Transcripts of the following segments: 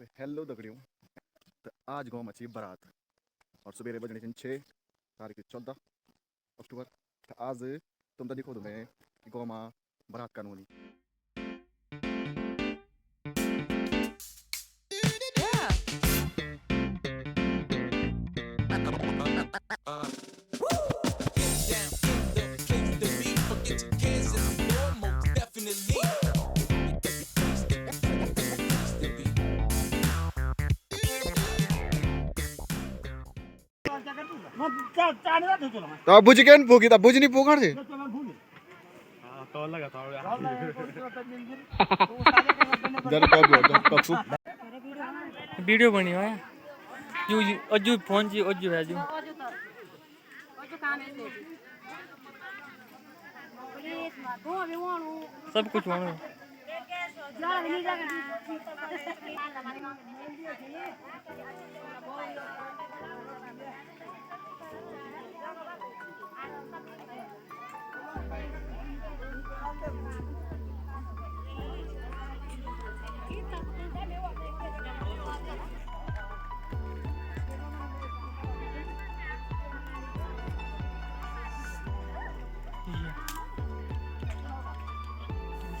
तो हेलो दगड़ियों। तो आज गाँव में बारात और सवेरे बजने छिन 6 तारीख 14 अक्टूबर। तो आज तुम तो दिखो तुम्हें कि गाँव में बारात कानून होनी। तो अब बुझ के भूखी था बुझ नहीं पूखा से वीडियो बनी है यू अजू फोन जी अजू है अजू सब कुछ मानो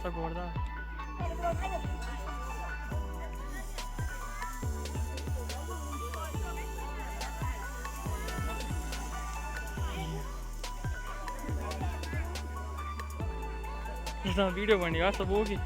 सब gorda इसमें वीडियो बनेगा सब होगी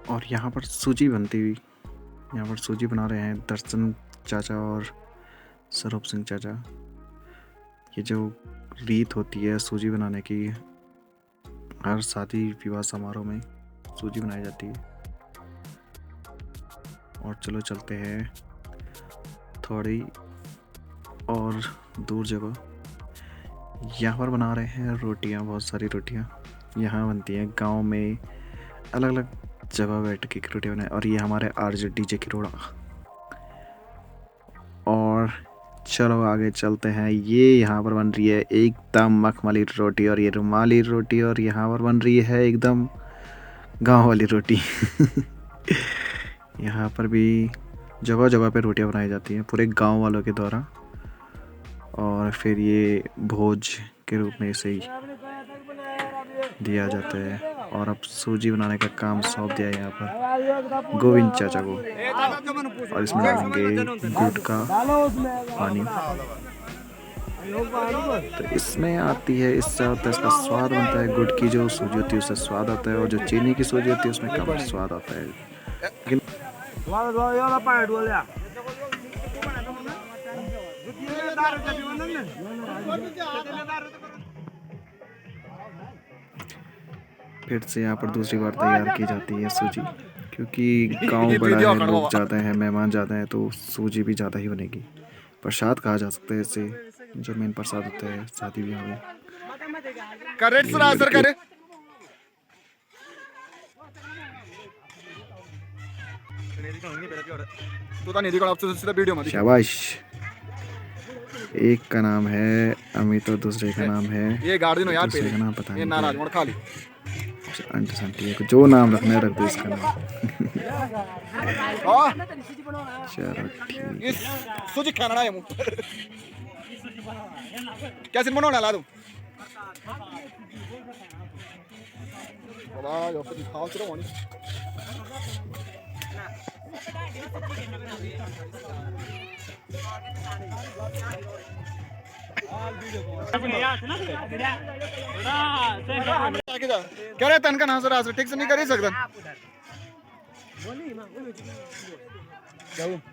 और यहाँ पर सूजी बनती हुई, यहाँ पर सूजी बना रहे हैं दर्शन चाचा और स्वरूप सिंह चाचा। ये जो रीत होती है सूजी बनाने की, हर शादी विवाह समारोह में सूजी बनाई जाती है। और चलो चलते हैं थोड़ी और दूर जगह। यहाँ पर बना रहे हैं रोटियाँ, बहुत सारी रोटियाँ यहाँ बनती हैं गांव में, अलग अलग जगह बैठ के रोटियाँ बनाए। और ये हमारे आरजे डीजे किरोड़ा, चलो आगे चलते हैं। ये यहाँ पर बन रही है एकदम मखमली रोटी और ये रुमाली रोटी, और यहाँ पर बन रही है एकदम गांव वाली रोटी। यहाँ पर भी जगह जगह पे रोटियां बनाई जाती हैं पूरे गांव वालों के द्वारा, और फिर ये भोज के रूप में इसे ही दिया जाता है। और अब सूजी बनाने का काम सौंप दिया है यहाँ पर गोविंद चाचा को, और इसमें डालेंगे गुड़ का पानी। तो इसमें आती है, इससे होता है, इसका स्वाद बनता है। गुड़ की जो सूजी होती है उससे स्वाद आता है, और जो चीनी की सूजी होती है उसमें कम स्वाद आता है। लेकिन फिर से यहाँ पर दूसरी बार तैयार की जाती है सूजी, क्योंकि गांव बड़ा है, लोग ज़्यादा हैं, मेहमान ज़्यादा हैं, तो सूजी भी ज़्यादा ही बनेगी। प्रसाद कहा जा सकता है इसे, जो मेन प्रसाद होता है शादी ब्याह में। शाबाश। एक का नाम है अमित और दूसरे का नाम है, ये गाड़ी नो यार, दूसरे का नाम पता ये नहीं। नाराज मोड़ खाली आंटी संटी को जो नाम रखना है रख दो इसका नाम। चलो ठीक इस सूजी खाना ना है मुंह क्या सिन बनाना ला दूं बाबा यो सूजी खाओ चलो होनी क्या रे तन का ना सर ठीक से नहीं कर ही सकता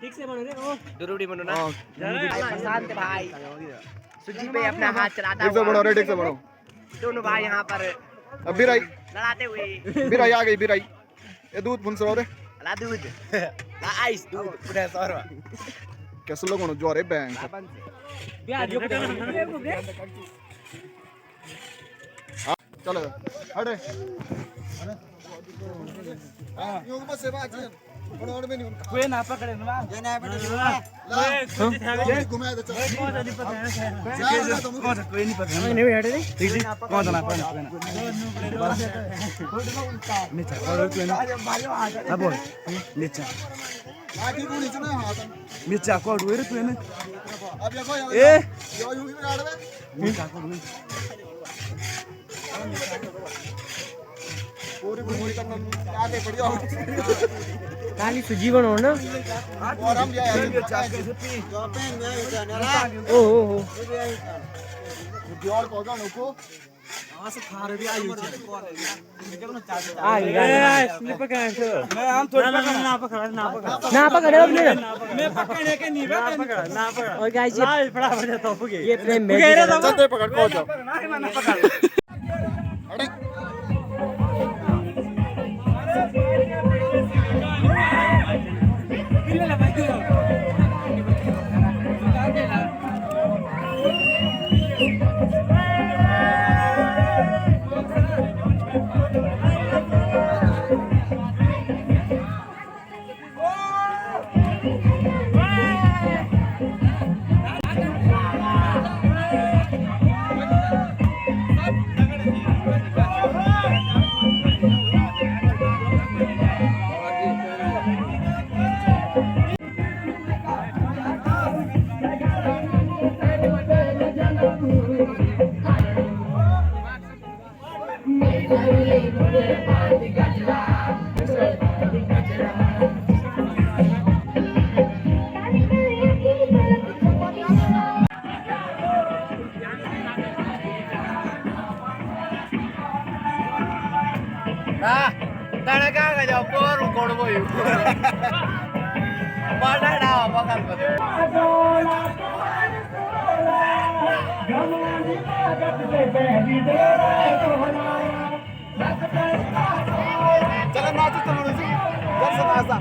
ठीक से बनो रे ओ जरूरी बनो ना शांत भाई सूजी पे अपना हाथ चलाता ठीक से बढ़ो रे ठीक से बढ़ो दोनों भाई यहाँ पर अब बिराई लड़ाते हुए बिराई आ गई बिराई ये दूध फुन सो रे ला दूध ला आइस दूध पूरा सौरवा कैसे लोग होनो जो रे बैंक चलो हट रे योग बस सेवा आज बनोड़ में नहीं कोई ना पकड़े ना ये ना पकड़े ये घुमाए दे चल कोई नहीं पकड़े नहीं हटे रे ठीक है कौन ना कोई ना नीचे और तू ना अब बोल नीचे लाठी को नीचे ना हाथ नीचे को रे तू ने अब देखो ए यो यूं ही गाड़ में नीचे को पूरी पूरी करना आगे बढ़िया खाली सूजी बनो ना और हम जाए ओ जोड़ को जानो को आ इसने पकड़ा तो मैं हम थोड़ी ना पकड़े अब नहीं मैं पकड़ने के नहीं पकड़ा ना पकड़ा और गाइस ये बड़ा बड़ा तो फुगे ये प्रेम में चलते पकड़ को जाओ अरे Tara ka kaya por korbo yu. Bada na bakal ko. चलो नाचो तुम लोग जब से नाचा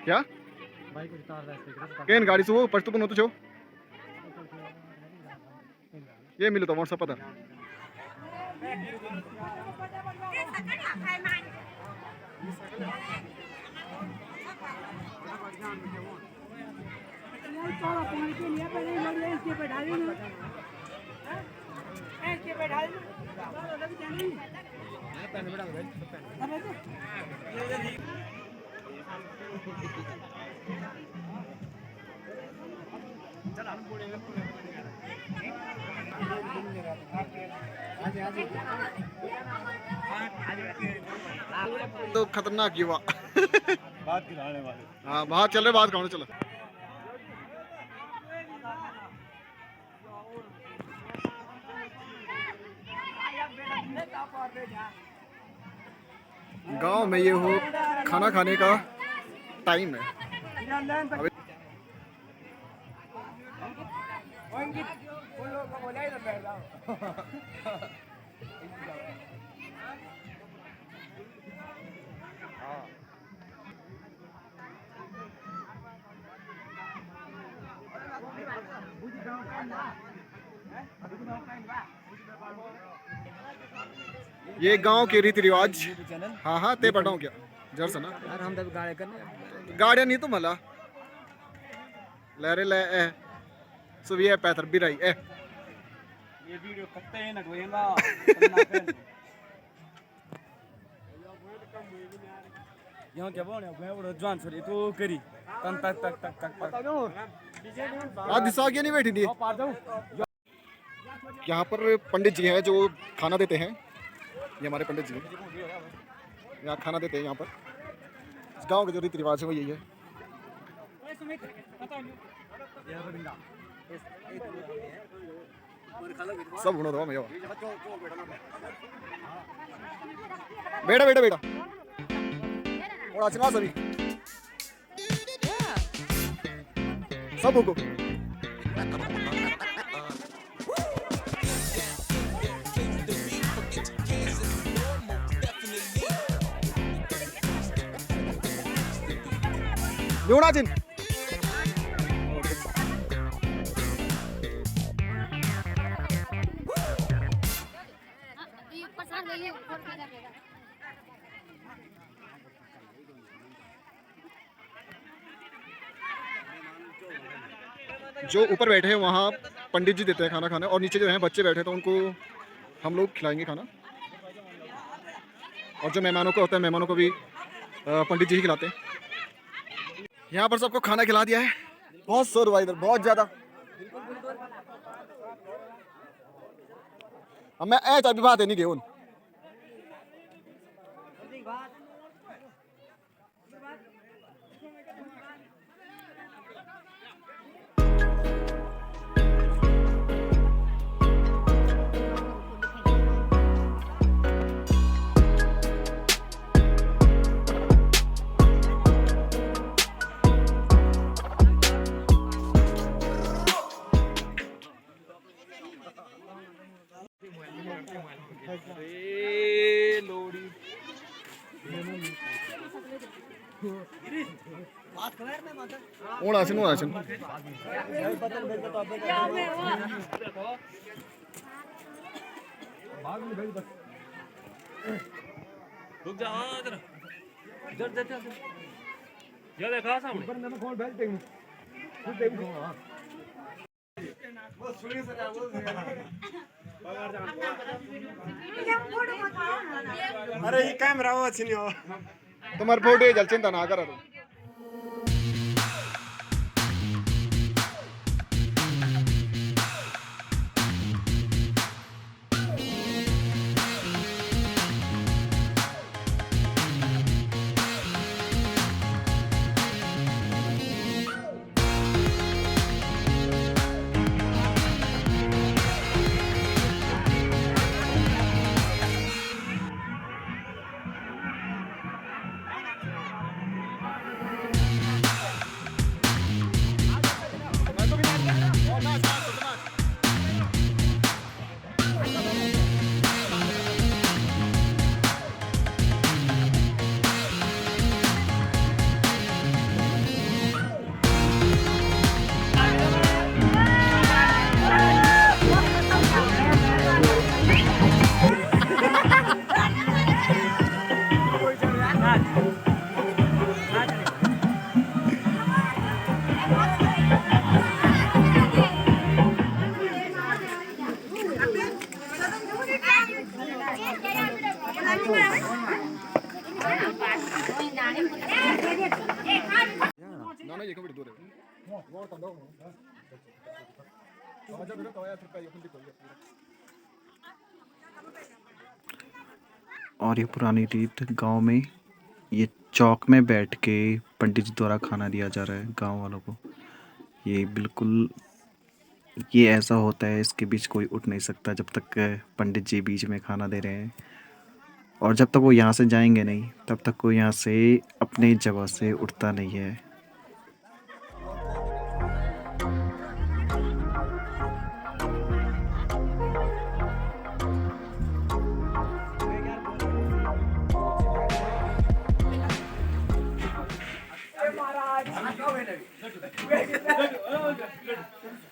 क्या केन गाड़ी से वो पश्तो पन होतो छो ये मिलो तो व्हाट्सएप पता तो खतरनाक युवा बात खिलाने वाले हाँ बाहर चल रहे बात खाओ चलो गांव में ये हो खाना खाने का टाइम है अभी ये गांव के रीति रिवाज हाँ हाँ ते पढ़ाऊँ क्या जर ना यार हम तब गाड़ी करने गाड़ियाँ नहीं तो मला लहरे ले ए सुविया पैथर बिराई ए ये वीडियो कत्ते हैं ना गोयेंगा यहाँ क्या बोल रहे हैं वो जवान छोरी तो करी तन तक तक तक तक आज दिशा आगे नहीं बैठी थी यहाँ पर पंडित जी हैं जो खाना देते हैं ये हमारे पंडित जी हैं यहाँ खाना देते हैं यहाँ पर इस गाँव के जो रीति रिवाज है वो यही है सब उड़ो दो भैया बेटा बेटा बेटा और अच्छा सभी सब को यूनाचिन जो ऊपर बैठे हैं वहाँ पंडित जी देते हैं खाना खाने और नीचे जो हैं बच्चे बैठे हैं तो उनको हम लोग खिलाएंगे खाना और जो मेहमानों को होता है मेहमानों को भी पंडित जी ही खिलाते हैं यहाँ पर सबको खाना खिला दिया है बहुत शोर हुआ इधर बहुत ज़्यादा अब मैं ऐसा अभी बात है नहीं गए ओणासन ओणासन रुक जा इधर इधर इधर ये देखा सामने ऊपर मैंने फोन भेज देंगे फिर देख हां वो सुनिए सर वो अरे ये कैमरा वो अच्छी नहीं हो तुम्हारे फोटो जल चिंता ना करो और ये पुरानी रीत गांव में ये चौक में बैठ के पंडित जी द्वारा खाना दिया जा रहा है गांव वालों को। ये बिल्कुल ये ऐसा होता है, इसके बीच कोई उठ नहीं सकता जब तक पंडित जी बीच में खाना दे रहे हैं। और जब तक वो यहाँ से जाएंगे नहीं तब तक कोई यहाँ से अपनी जगह से उठता नहीं है।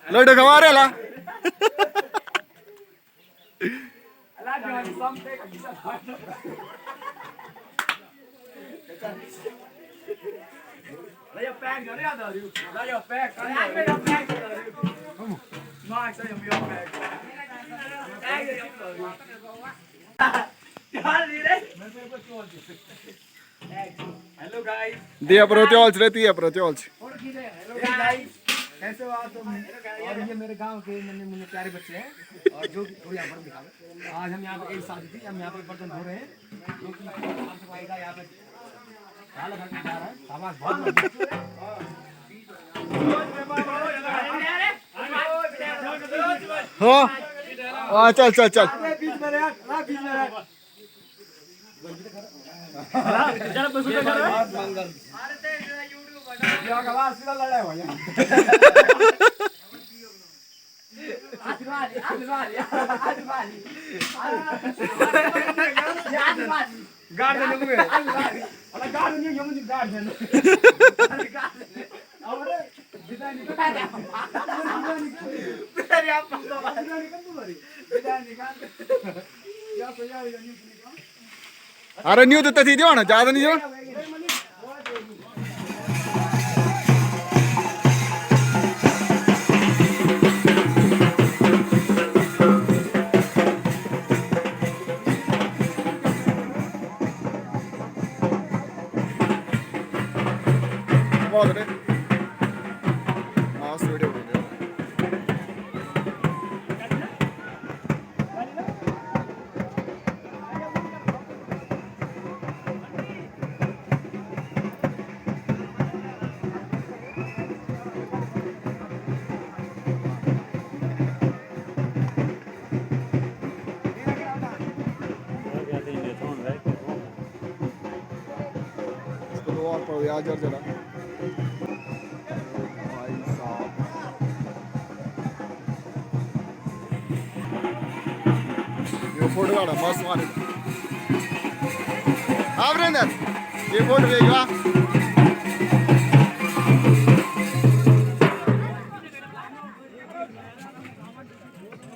लड्डू खवा रे ला हेलो गाइस, दिया प्रोत्योल्स रहती है प्रोत्योल्स। कैसे हो आप? और ये मेरे गांव के नन्हे मुन्ने प्यारे बच्चे हैं और जो थोड़ी यहाँ पर दिखा। आज हम यहाँ पे एक शादी थी, हम यहाँ पे बर्तन धो रहे हैं जो कि साफ सफाई का यहाँ पे ख्याल रखा जा रहा है। आवाज बहुत हाँ चल चल चल बीच में मंगल लड़ा हुआ अरे न्यू तो थी दियो ना ज्यादा नहीं दियो। बहुत रे मास वीडियो बन गया। इसको तो और पढ़ो यार जरा भाई साहब। ये फोटो काढा मस्त मारे हाँ वृंदर ये फोटो भेजवा।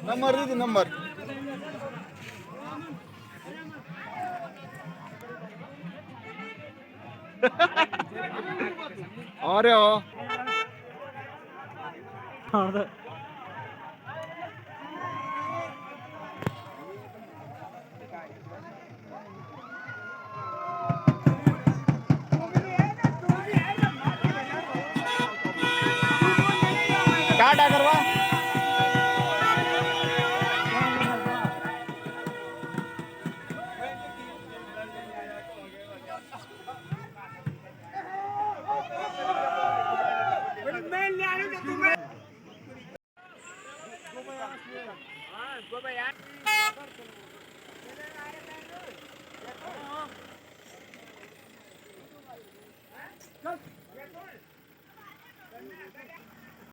नंबर दीदी नंबर अरे हो टाटा करवा